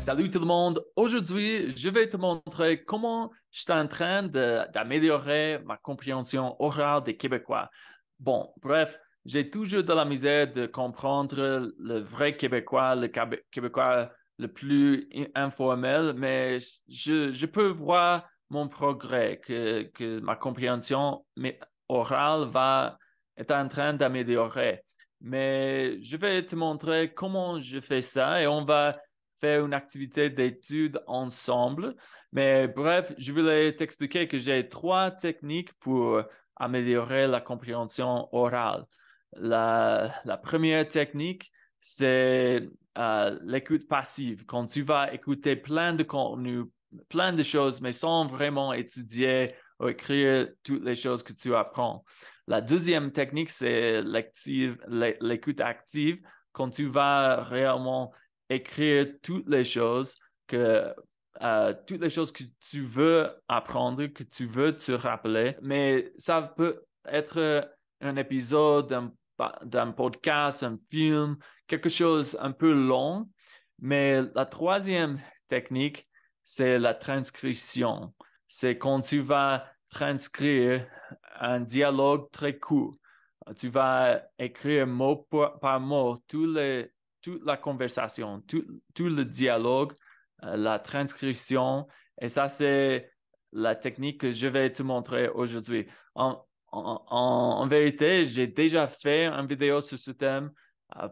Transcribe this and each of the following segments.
Salut tout le monde. Aujourd'hui, je vais te montrer comment je suis en train d'améliorer ma compréhension orale des Québécois. Bon, bref, j'ai toujours de la misère de comprendre le vrai Québécois, Québécois le plus informel, mais je peux voir mon progrès, que ma compréhension orale est en train d'améliorer. Mais je vais te montrer comment je fais ça et on va faire une activité d'étude ensemble. Mais bref, je voulais t'expliquer que j'ai trois techniques pour améliorer la compréhension orale. La première technique, c'est l'écoute passive. Quand tu vas écouter plein de contenus, plein de choses, mais sans vraiment étudier ou écrire toutes les choses que tu apprends. La deuxième technique, c'est l'écoute active. Quand tu vas réellement écrire toutes les choses que tu veux apprendre, que tu veux te rappeler, mais ça peut être un épisode d'un podcast, un film, quelque chose un peu long. Mais la troisième technique, c'est la transcription. C'est quand tu vas transcrire un dialogue très court. Tu vas écrire mot par mot toute la conversation, tout le dialogue, la transcription. Et ça, c'est la technique que je vais te montrer aujourd'hui. En vérité, j'ai déjà fait une vidéo sur ce thème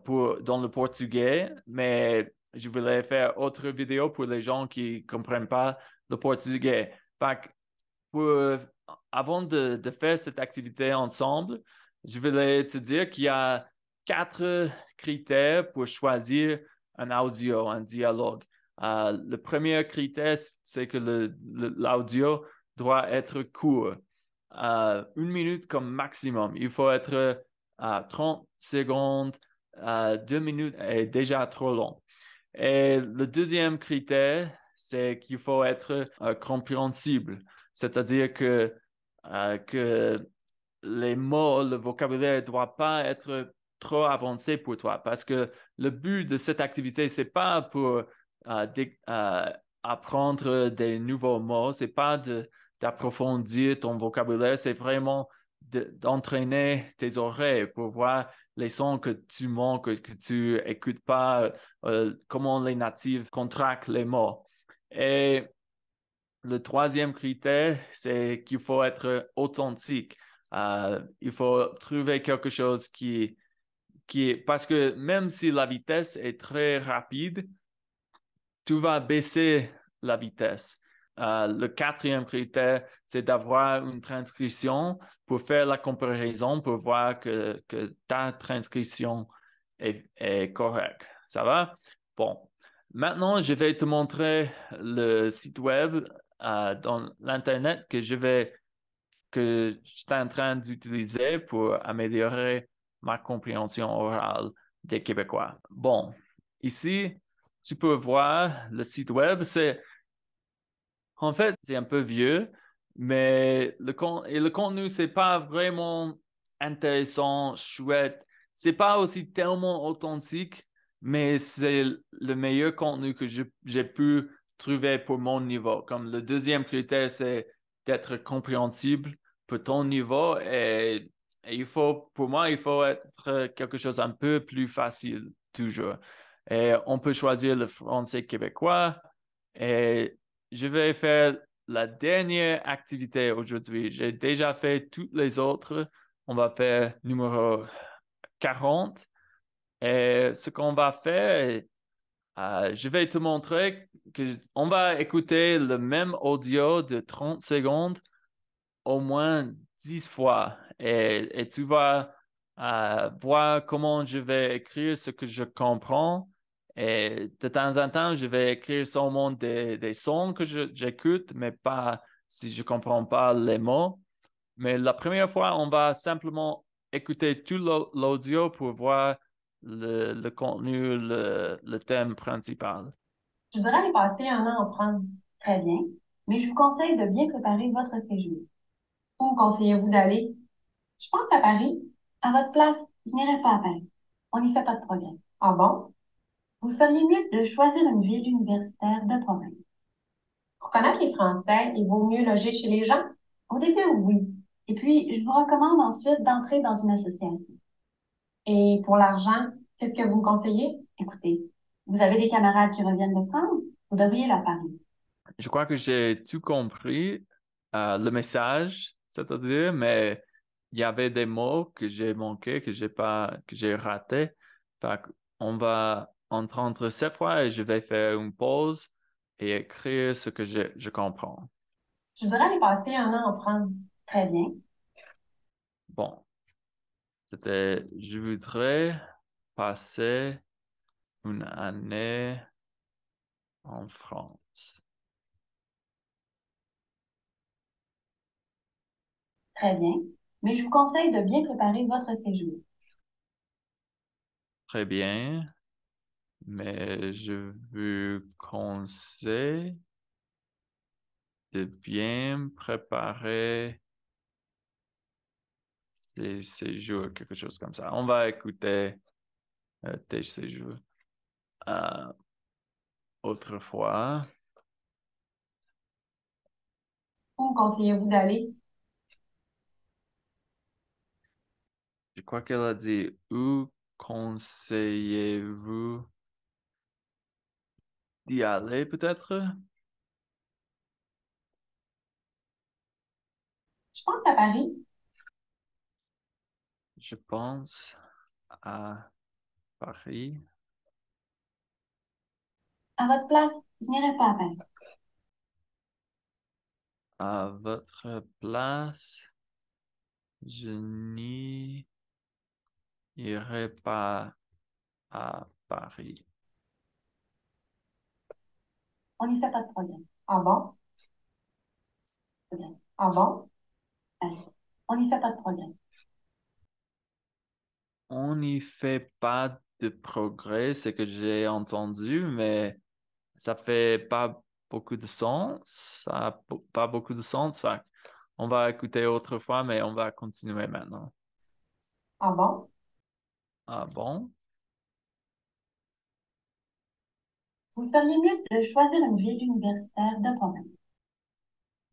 dans le portugais, mais je voulais faire autre vidéo pour les gens qui ne comprennent pas le portugais. Fait que pour, avant de faire cette activité ensemble, je voulais te dire qu'il y a quatre critères pour choisir un audio, un dialogue. Le premier critère, c'est que l'audio doit être court. 1 minute comme maximum. Il faut être 30 secondes, 2 minutes est déjà trop long. Et le deuxième critère, c'est qu'il faut être compréhensible, c'est-à-dire que les mots, le vocabulaire ne doit pas être trop avancé pour toi, parce que le but de cette activité, c'est pas pour apprendre des nouveaux mots, c'est pas d'approfondir ton vocabulaire, c'est vraiment d'entraîner tes oreilles pour voir les sons que tu manques, que tu écoutes pas, comment les natifs contractent les mots. Et le troisième critère, c'est qu'il faut être authentique. Il faut trouver quelque chose parce que même si la vitesse est très rapide, tu vas baisser la vitesse. Le quatrième critère, c'est d'avoir une transcription pour faire la comparaison, pour voir que ta transcription est correcte. Ça va? Bon. Maintenant, je vais te montrer le site web dans l'Internet que je suis en train d'utiliser pour améliorer ma compréhension orale des Québécois. Bon, ici, tu peux voir le site web. En fait, c'est un peu vieux, mais le contenu, c'est pas vraiment intéressant, chouette. C'est pas aussi tellement authentique, mais c'est le meilleur contenu que j'ai pu trouver pour mon niveau. Comme le deuxième critère, c'est d'être compréhensible pour ton niveau et pour moi, il faut être quelque chose un peu plus facile, toujours. Et on peut choisir le français québécois et je vais faire la dernière activité aujourd'hui. J'ai déjà fait toutes les autres. On va faire numéro 40. Et ce qu'on va faire, je vais te montrer on va écouter le même audio de 30 secondes au moins 10 fois. Et tu vas voir comment je vais écrire ce que je comprends. Et de temps en temps, je vais écrire seulement des sons que j'écoute, mais pas si je ne comprends pas les mots. Mais la première fois, on va simplement écouter tout l'audio pour voir le contenu, le thème principal. Je voudrais aller passer un an en France. Très bien. Mais je vous conseille de bien préparer votre séjour. Où conseillez-vous d'aller? Je pense à Paris. À votre place, je n'irai pas à Paris. On n'y fait pas de progrès. Ah bon? Vous feriez mieux de choisir une ville universitaire de province. Pour connaître les Français, il vaut mieux loger chez les gens? Au début, oui. Et puis, je vous recommande ensuite d'entrer dans une association. Et pour l'argent, qu'est-ce que vous me conseillez? Écoutez, vous avez des camarades qui reviennent de France, vous devriez leur parler. Je crois que j'ai tout compris, le message, c'est-à-dire, mais il y avait des mots que j'ai manqués, que j'ai ratés. Fait on va entendre cette fois et je vais faire une pause et écrire ce que je comprends. Je voudrais aller passer un an en France. Très bien. Bon, je voudrais passer une année en France. Très bien. Mais je vous conseille de bien préparer votre séjour. Très bien, mais je veux conseiller de bien préparer ses séjours, quelque chose comme ça. On va écouter tes séjours euh, autrefois. Où conseillez-vous d'aller? Je crois qu'elle a dit, où conseillez-vous d'y aller peut-être? Je pense à Paris. Je pense à Paris. À votre place, je n'irai pas à Paris. À votre place, je n'irai pas à Paris. On n'y fait pas de problème. Ah bon? Très bien. Ah bon? Allez. On n'y fait pas de problème. On n'y fait pas de progrès, c'est que j'ai entendu, mais ça fait pas beaucoup de sens. Ça a pas beaucoup de sens. Fait on va écouter autrefois, mais on va continuer maintenant. Ah bon? Ah bon? Vous feriez mieux de choisir une ville universitaire de province.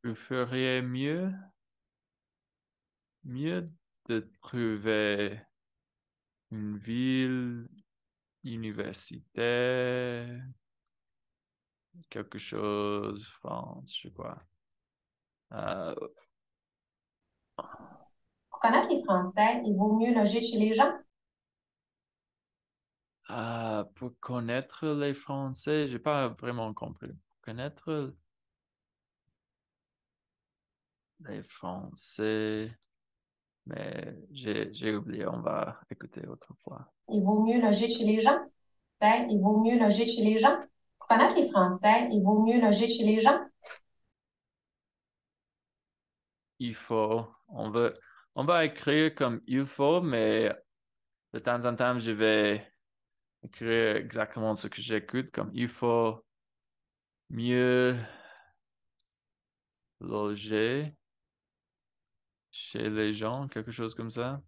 Vous feriez mieux de trouver une ville universitaire, quelque chose, France, je sais pas. Euh, Pour connaître les Français, il vaut mieux loger chez les gens? pour connaître les Français, j'ai pas vraiment compris. Pour connaître les Français, mais j'ai oublié, on va écouter autrefois. Il vaut mieux loger chez les gens? Ben, il vaut mieux loger chez les gens? Pour connaître les Français, il vaut mieux loger chez les gens? Il faut, on va écrire comme il faut, mais de temps en temps, je vais écrire exactement ce que j'écoute, comme il faut mieux loger chez les gens, quelque chose comme ça.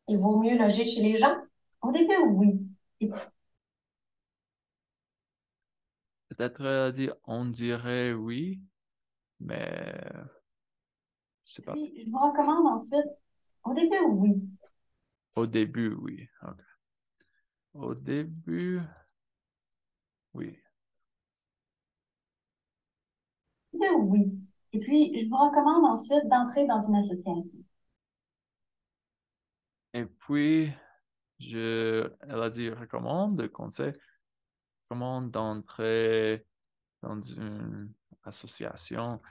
Il vaut mieux loger chez les gens? Au début, oui. Et Peut-être dire on dirait oui, mais je sais pas. puis, je vous recommande ensuite, au début, oui. Au début, oui. Ok. Au début, oui. Au début, oui. Et puis, je vous recommande ensuite d'entrer dans une association. Et puis, elle a dit recommande, conseil, recommande d'entrer dans une association.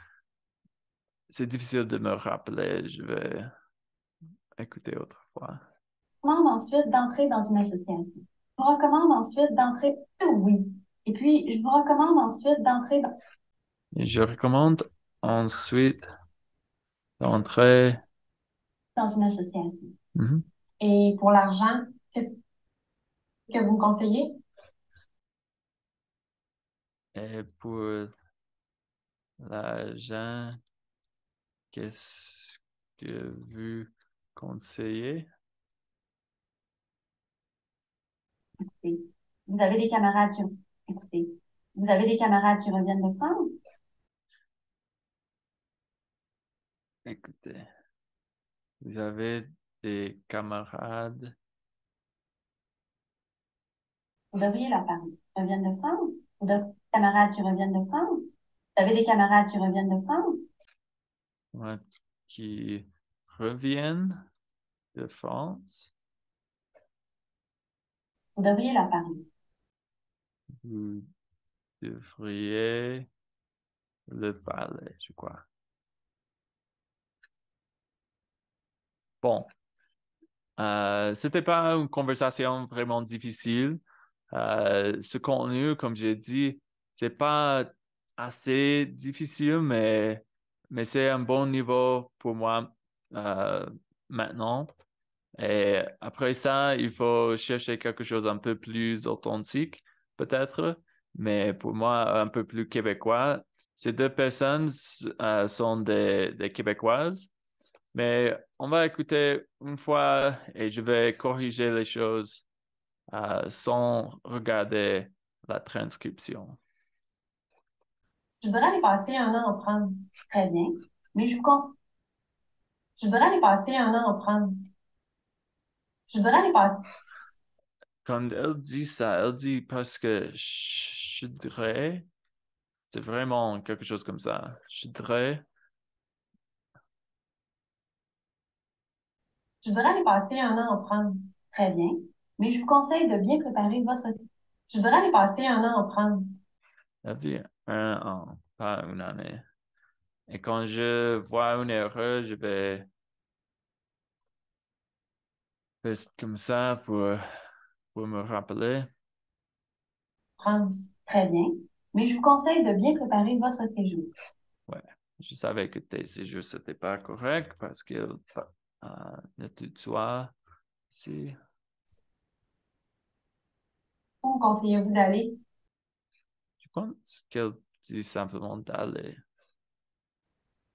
C'est difficile de me rappeler, je vais écouter autrefois. Je vous recommande ensuite d'entrer dans une association. Je vous recommande ensuite d'entrer, oui. Et puis, je vous recommande ensuite d'entrer Et je recommande ensuite d'entrer. dans une association. Mhm. Et pour l'argent, qu'est-ce que vous me conseillez? Et pour l'agent, qu'est-ce que vous conseillez? Écoutez, vous avez des camarades qui... Écoutez, vous avez des camarades qui reviennent de France? Écoutez, vous avez des camarades. Vous devriez leur parler. Ils reviennent de France? Vous avez des camarades qui reviennent de France? Vous avez des camarades qui reviennent de France? Ouais, qui reviennent de France. Vous devriez leur parler. Vous devriez le parler, je crois. Bon, c'était pas une conversation vraiment difficile. Ce contenu, comme j'ai dit, c'est pas assez difficile, mais c'est un bon niveau pour moi euh, maintenant. Et après ça, il faut chercher quelque chose un peu plus authentique, peut-être, mais pour moi, un peu plus québécois. Ces deux personnes sont des Québécoises, mais on va écouter une fois et je vais corriger les choses sans regarder la transcription. Je voudrais aller passer un an en France. Très bien. Mais je vous con... Je voudrais aller passer un an en France. Je voudrais aller passer... Quand elle dit ça, elle dit parce que je dirais, c'est vraiment quelque chose comme ça. Je dirais, Je voudrais aller passer un an en France. Très bien. Mais je vous conseille de bien préparer votre... Je voudrais aller passer un an en France. elle dit un an, pas une année. Et quand je vois une erreur, je vais faire comme ça pour me rappeler. France. Très bien. Mais je vous conseille de bien préparer votre séjour. Ouais, je savais que tes séjours, c'était pas correct parce que ne tutoie ici. Où conseillez-vous d'aller? Je pense qu'elle dit simplement d'aller.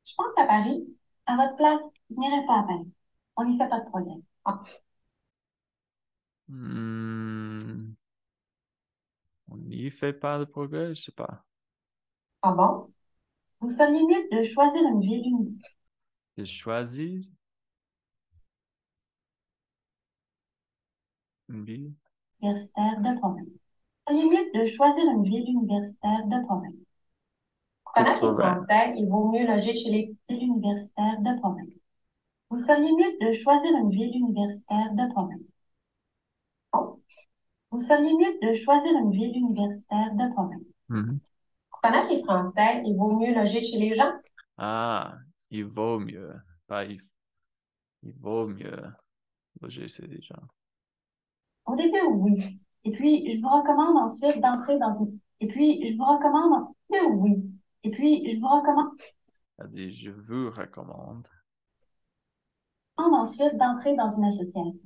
Je pense à Paris. À votre place, je n'irai pas à Paris. On n'y fait pas de progrès. Ah, Hmm, on n'y fait pas de progrès, je sais pas. ah bon? Vous feriez mieux de choisir une ville J'ai choisi une ville universitaire de province. Vous feriez mieux de choisir une ville universitaire de province. Pour de connaître les Français, province. il vaut mieux loger chez les villes universitaires de province. Vous feriez mieux de choisir une ville universitaire de province. Oh, vous feriez mieux de choisir une ville universitaire de province. Mhm. Pour connaître les Français, il vaut mieux loger chez les gens. Ah, il vaut mieux. Pas il vaut mieux loger ces gens. Au début, oui. Et puis, je vous recommande ensuite d'entrer dans une... Et puis, je vous recommande... Au début, oui. Et puis, je vous recommande Elle dit, je vous recommande. ensuite d'entrer dans une association.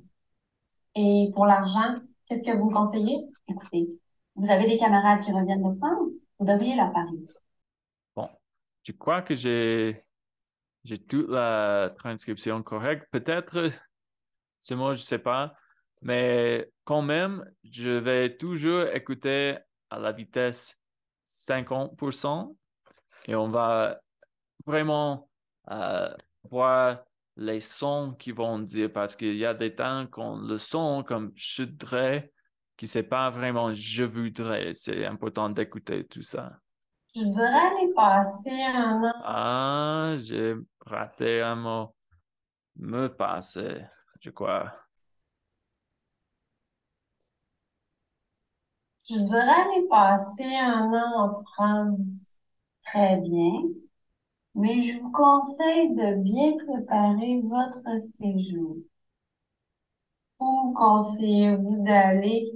Et pour l'argent, qu'est-ce que vous me conseillez? Écoutez, vous avez des camarades qui reviennent de France, vous devriez leur parler. Bon, je crois que j'ai toute la transcription correcte. Peut-être c'est moi, je sais pas. Mais quand même, je vais toujours écouter à la vitesse 50% et on va vraiment voir les sons qu'ils vont dire parce qu'il y a des temps qu'on le son comme je voudrais, qui c'est pas vraiment je voudrais. C'est important d'écouter tout ça. Je dirais aller passer un an. Ah, j'ai raté un mot. Me passer, je crois. Je dirais aller passer un an en France. Très bien. Mais je vous conseille de bien préparer votre séjour. Où conseillez-vous d'aller?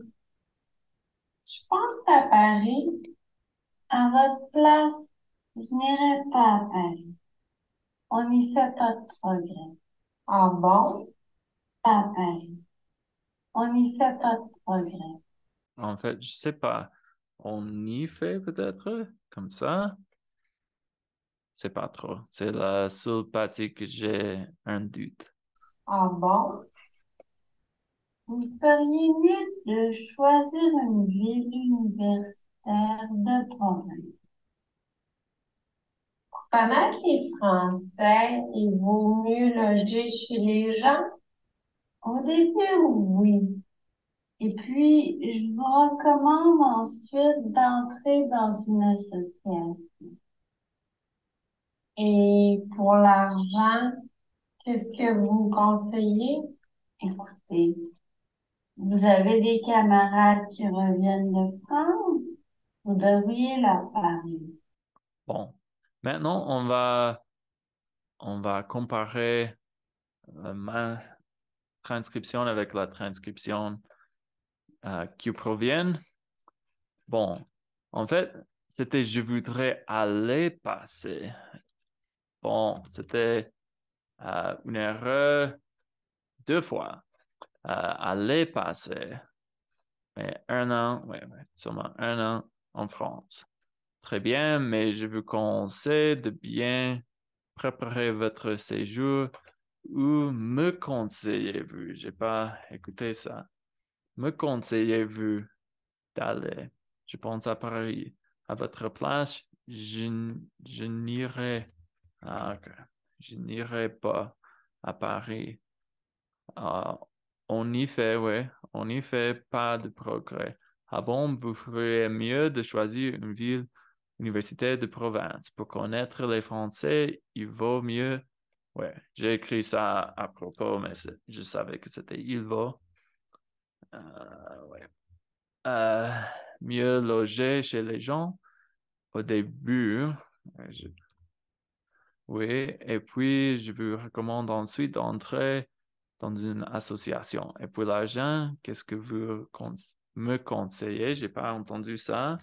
Je pense à Paris. À votre place, je n'irai pas à Paris. On n'y fait pas de progrès. Ah bon? Pas à Paris. On n'y fait pas de progrès. En fait, je sais pas. On y fait peut-être comme ça. C'est pas trop. C'est la seule partie que j'ai un doute. Ah bon? Vous feriez mieux de choisir une ville universitaire de province. Pour connaître les Français, il vaut mieux loger chez les gens. Au début, oui. Et puis, je vous recommande ensuite d'entrer dans une association. Et pour l'argent, qu'est-ce que vous conseillez? Écoutez, vous avez des camarades qui reviennent de France, vous devriez leur parler. Bon, maintenant, on va comparer ma transcription avec la transcription qui provient. Bon, en fait, c'était je voudrais aller passer. Bon, c'était une erreur deux fois. Aller passer. Mais un an, ouais, seulement un an en France. Très bien, mais je vous conseille de bien préparer votre séjour. Où me conseillez-vous? J'ai pas écouté ça. Me conseillez-vous d'aller? Je pense à Paris. À votre place, je n'irai. Ok. Je n'irai pas à Paris. Ah, on y fait, ouais. On y fait pas de progrès. Ah bon, vous feriez mieux de choisir une ville universitaire de province. Pour connaître les Français, il vaut mieux. Ouais, j'ai écrit ça à propos, mais je savais que c'était il vaut. Ouais. Euh, Mieux loger chez les gens au début. je- oui, et puis je vous recommande ensuite d'entrer dans une association. Et pour l'argent, qu'est-ce que vous me conseillez? J'ai pas entendu ça.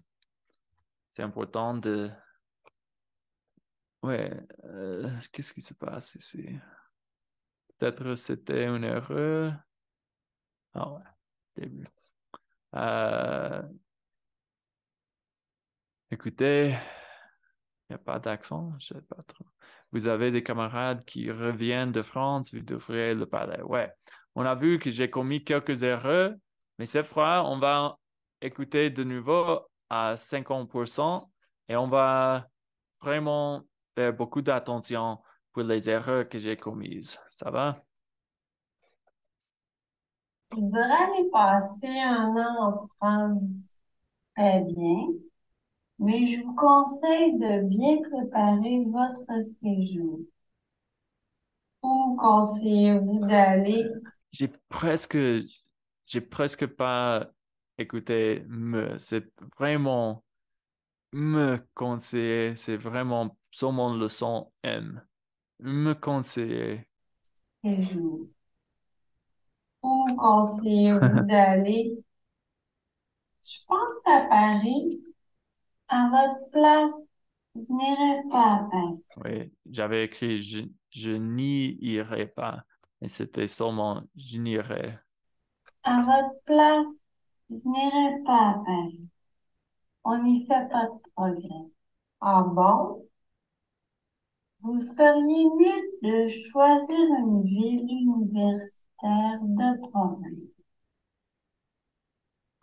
C'est important de... Ouais, qu'est-ce qui se passe ici? Peut-être c'était une erreur. Ah ouais, début. Euh, Écoutez, il n'y a pas d'accent, je sais pas trop. Vous avez des camarades qui reviennent de France, vous devriez le parler. Ouais, on a vu que j'ai commis quelques erreurs, mais cette fois, on va écouter de nouveau à 50% et on va vraiment faire beaucoup d'attention pour les erreurs que j'ai commises. Ça va? Je voudrais aller passer un an en France. Très bien. Mais je vous conseille de bien préparer votre séjour. Où conseillez-vous d'aller? J'ai presque, j'ai presque pas écouté me. C'est vraiment me conseiller, c'est vraiment seulement le son M. Me conseiller. Séjour. Où conseillez-vous d'aller? Je pense à Paris. À votre place, je n'irai pas à Paris. Oui, j'avais écrit je n'y irai pas. Et c'était seulement je n'irai. À votre place, je n'irai pas à Paris. On n'y fait pas de progrès. Ah bon? Vous feriez mieux de choisir une ville universitaire de province.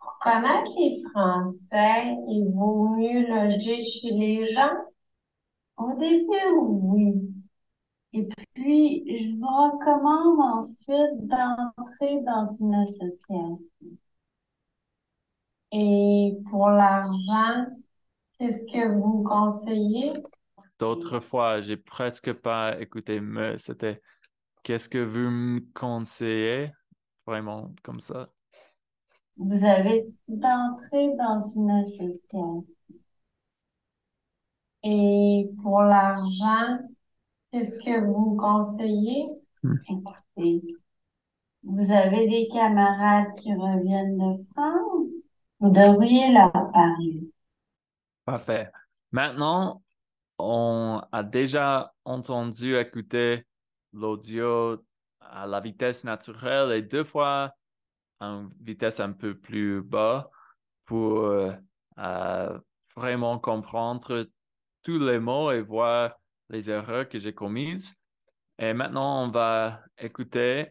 Pour connaître les Français, il vaut mieux loger chez les gens. Au début, oui. Et puis, je vous recommande ensuite d'entrer dans une association. Et pour l'argent, qu'est-ce que vous conseillez? D'autres fois, j'ai presque pas écouté me. C'était qu'est-ce que vous me conseillez? Vraiment comme ça. Vous avez d'entrer dans une association. Et pour l'argent, qu'est-ce que vous conseillez? Hmm. Écoutez, vous avez des camarades qui reviennent de France, vous devriez leur parler. Parfait. Maintenant, on a déjà entendu écouter l'audio à la vitesse naturelle et deux fois à une vitesse un peu plus bas pour euh, vraiment comprendre tous les mots et voir les erreurs que j'ai commises. Et maintenant, on va écouter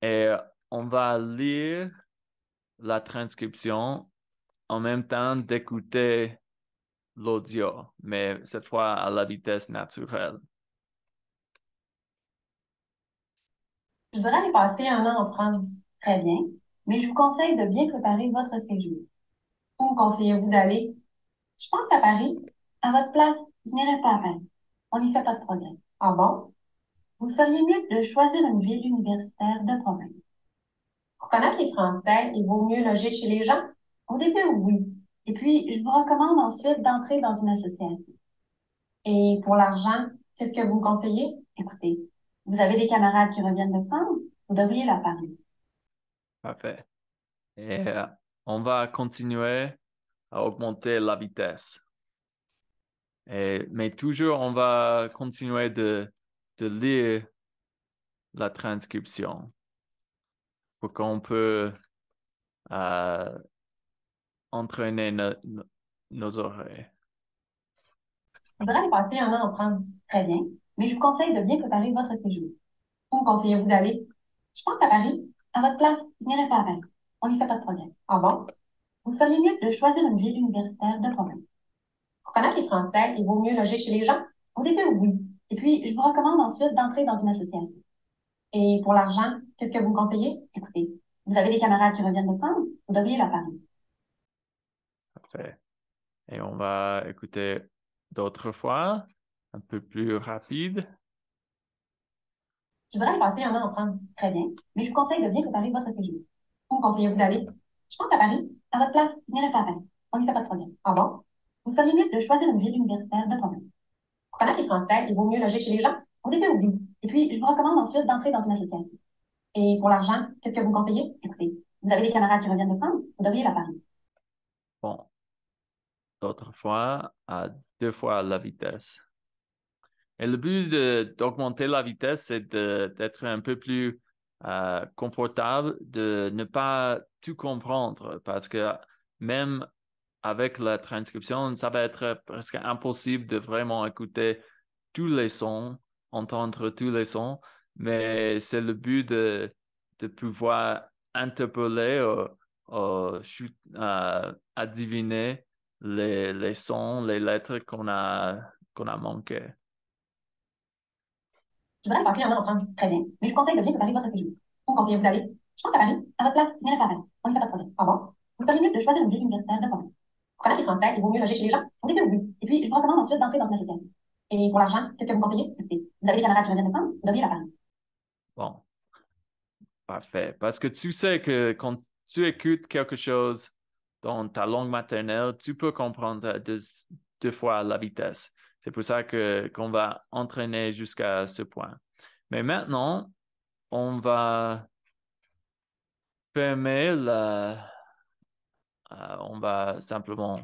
et on va lire la transcription en même temps d'écouter l'audio, mais cette fois à la vitesse naturelle. Je voudrais aller passer un an en France. Très bien. Mais je vous conseille de bien préparer votre séjour. Où conseillez-vous d'aller? Je pense à Paris. À votre place, je n'irai pas à Paris. On n'y fait pas de progrès. Ah bon? Vous feriez mieux de choisir une ville universitaire de province. Pour connaître les Français, il vaut mieux loger chez les gens? Au début, oui. Et puis, je vous recommande ensuite d'entrer dans une association. Et pour l'argent, qu'est-ce que vous conseillez? Écoutez, vous avez des camarades qui reviennent de France, vous devriez leur parler. Parfait. Et on va continuer à augmenter la vitesse. Mais toujours, on va continuer de lire la transcription pour qu'on peut euh, entraîner nos oreilles. Je voudrais aller passer un an en France. Très bien. Mais je vous conseille de bien préparer votre séjour. Où conseillez-vous d'aller? Je pense à Paris. À votre place, je n'irai pas à Paris. On n'y fait pas de progrès. Ah bon? Vous feriez mieux de choisir une ville universitaire de province. Pour connaître les Français, il vaut mieux loger chez les gens? Au début, oui. Et puis, je vous recommande ensuite d'entrer dans une association. Et pour l'argent, qu'est-ce que vous conseillez? Écoutez, vous avez des camarades qui reviennent de France, vous devriez leur parler. Parfait. Et on va écouter d'autres fois, un peu plus rapide. Je voudrais aller passer un an en France. Très bien. Mais je vous conseille de bien préparer votre séjour. Où conseillez-vous d'aller? Je pense à Paris. À votre place, je n'irai pas à Paris. On n'y fait pas de problème. Ah bon? Vous feriez mieux de choisir une ville universitaire de province. Pour connaître les Français, il vaut mieux loger chez les gens? Au début, oui. Et puis, je vous recommande ensuite d'entrer dans une association. Et pour l'argent, qu'est-ce que vous conseillez? Écoutez, vous avez des camarades qui reviennent de France, vous devriez leur parler. Bon, d'autres fois à 2 fois la vitesse. Et le but d'augmenter la vitesse, c'est d'être un peu plus confortable, de ne pas tout comprendre, parce que même avec la transcription, ça va être presque impossible de vraiment écouter tous les sons, entendre tous les sons, mais c'est le but de pouvoir interpeller à deviner les sons, les lettres qu'on a manquées. Je voudrais passer un an en France. Très bien. Mais je vous conseille de bien préparer votre séjour. Où conseillez-vous d'aller? Je pense à Paris. À votre place, je n'irai pas à Paris. On n'y fait pas de problème. Ah bon? Vous feriez mieux de choisir une ville universitaire de province. Pour connaître les Français, il vaut mieux loger chez les gens? Au début, oui. Et puis, je vous recommande ensuite d'entrer dans une association. Et pour l'argent, qu'est-ce que vous conseillez? Écoutez, vous avez des camarades qui reviennent de France, vous devriez leur parler. Bon, parfait. Parce que tu sais que quand tu écoutes quelque chose dans ta langue maternelle, tu peux comprendre à 2 fois la vitesse. C'est pour ça qu'on va entraîner jusqu'à ce point. Mais maintenant, on va fermer on va simplement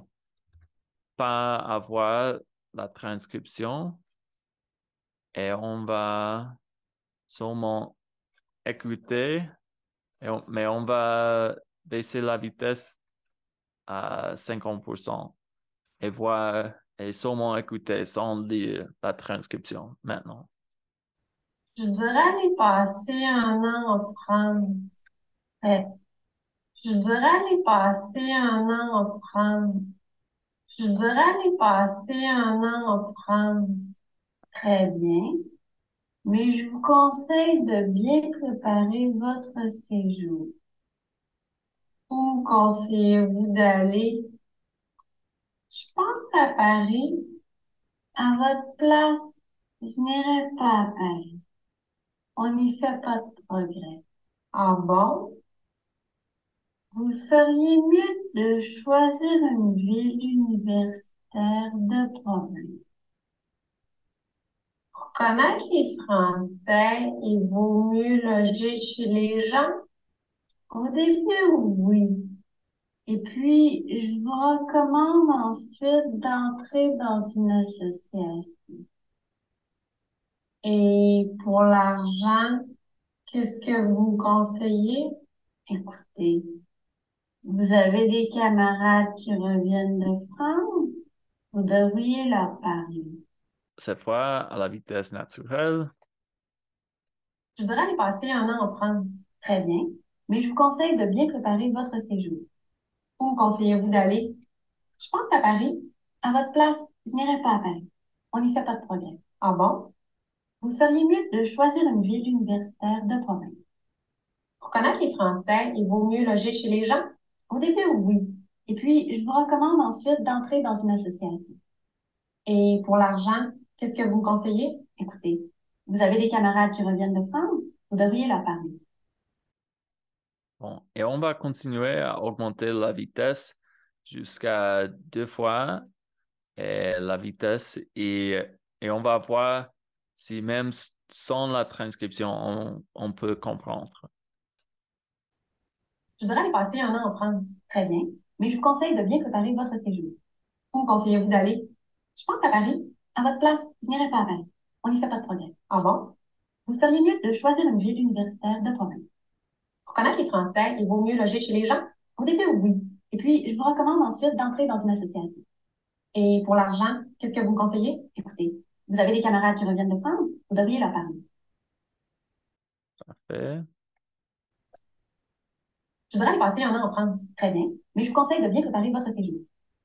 pas avoir la transcription et on va seulement écouter, mais on va baisser la vitesse à 50% et voir et seulement écouter sans lire la transcription maintenant. Je voudrais aller passer un an en France. Euh, Je voudrais aller passer un an en France. Je voudrais aller passer un an en France. Très bien. Mais je vous conseille de bien préparer votre séjour. Où conseillez-vous d'aller? Je pense à Paris. À votre place, je n'irai pas à Paris. On n'y fait pas de progrès. Ah bon? Vous feriez mieux de choisir une ville universitaire de province. Pour connaître les Français, il vaut mieux loger chez les gens. Au début, oui. Et puis, je vous recommande ensuite d'entrer dans une association. Et pour l'argent, qu'est-ce que vous conseillez? Écoutez, vous avez des camarades qui reviennent de France, vous devriez leur parler. Cette fois, à la vitesse naturelle. Je voudrais aller passer un an en France. Très bien. mais je vous conseille de bien préparer votre séjour. Où conseillez-vous d'aller? Je pense à Paris. À votre place, je n'irai pas à Paris. On n'y fait pas de progrès. Ah bon? Vous feriez mieux de choisir une ville universitaire de province. Pour connaître les Français, il vaut mieux loger chez les gens? Au début, oui. Et puis, je vous recommande ensuite d'entrer dans une association. Et pour l'argent, qu'est-ce que vous me conseillez? Écoutez, vous avez des camarades qui reviennent de France, vous devriez leur parler. Bon, et on va continuer à augmenter la vitesse jusqu'à 2 fois la vitesse et on va voir si même sans la transcription, on peut comprendre. Je voudrais aller passer un an en France. Très bien. Mais je vous conseille de bien préparer votre séjour. Où conseillez-vous d'aller? Je pense à Paris. À votre place, je n'irai pas à Paris. On n'y fait pas de progrès. Ah bon? Vous feriez mieux de choisir une ville universitaire de province. Pour connaître les Français, il vaut mieux loger chez les gens? Au début, oui. Et puis, je vous recommande ensuite d'entrer dans une association. Et pour l'argent, qu'est-ce que vous me conseillez? Écoutez, vous avez des camarades qui reviennent de France, vous devriez leur parler. Parfait. Je voudrais aller passer un an en France. Très bien. Mais je vous conseille de bien préparer votre séjour.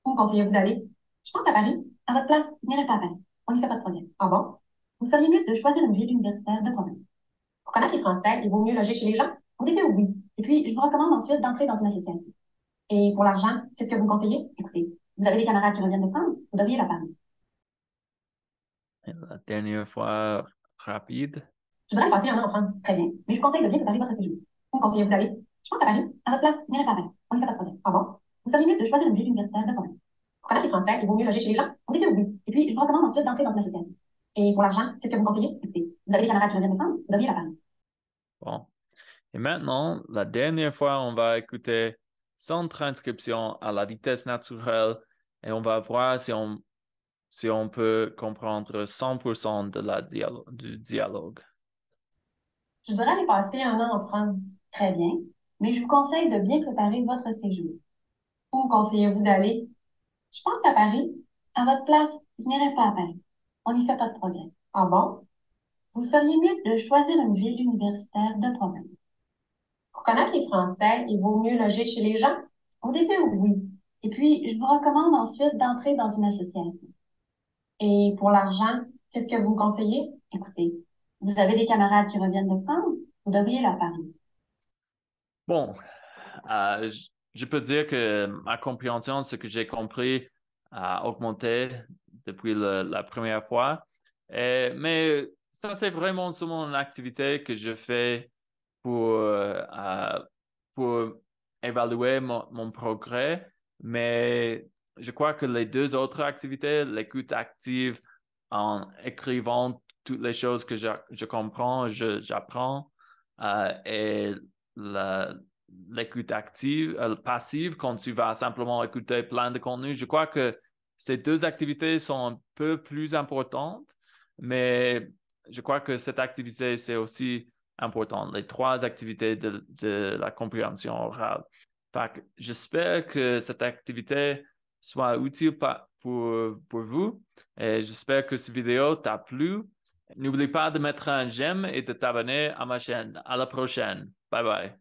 Où conseillez-vous d'aller? Je pense à Paris. À votre place, je n'irai pas à Paris. On n'y fait pas de problème. Ah bon? Vous feriez mieux de choisir une ville universitaire de province. Pour connaître les Français, il vaut mieux loger chez les gens? Au début, oui. Et puis, je vous recommande ensuite d'entrer dans une association. Et pour l'argent, qu'est-ce que vous me conseillez? Écoutez, vous avez des camarades qui reviennent de France, vous devriez leur parler. Et la dernière fois, rapide. Je voudrais passer un an en France. Très bien. Mais je vous conseille de bien préparer votre séjour. Où conseillez-vous d'aller? Je pense à Paris. À votre place, je n'irai pas à Paris. On n'y fait pas de problème. Ah bon? Vous feriez mieux de choisir une ville universitaire de province. Pour connaître les Français, il vaut mieux loger chez les gens? Au début, oui. Et puis, je vous recommande ensuite d'entrer dans une association. Et pour l'argent, qu'est-ce que vous me conseillez? Écoutez, vous avez des camarades qui reviennent de France, vous devriez leur parler. Bon. Et maintenant, la dernière fois, on va écouter sans transcription à la vitesse naturelle et on va voir si on peut comprendre 100% du dialogue. Je voudrais aller passer un an en France. Très bien. Mais je vous conseille de bien préparer votre séjour. Où conseillez-vous d'aller? Je pense à Paris. À votre place, je n'irai pas à Paris. On n'y fait pas de progrès. Ah bon? Vous feriez mieux de choisir une ville universitaire de province. Pour connaître les Français, il vaut mieux loger chez les gens? Au début, oui. Et puis, je vous recommande ensuite d'entrer dans une association. Et pour l'argent, qu'est-ce que vous me conseillez? Écoutez, vous avez des camarades qui reviennent de France, vous devriez leur parler. Bon, je peux dire que ma compréhension, ce que j'ai compris, a augmenté depuis la première fois. Mais ça, c'est vraiment seulement une activité que je fais pour évaluer mon progrès. Mais je crois que les deux autres activités, l'écoute active en écrivant toutes les choses que je comprends, j'apprends, et la, l'écoute active, passive, quand tu vas simplement écouter plein de contenu. Je crois que ces deux activités sont un peu plus importantes, mais je crois que cette activité, c'est aussi important, les trois activités de la compréhension orale. J'espère que cette activité soit utile pour vous et j'espère que cette vidéo t'a plu. N'oublie pas de mettre un j'aime et de t'abonner à ma chaîne. À la prochaine. Bye bye.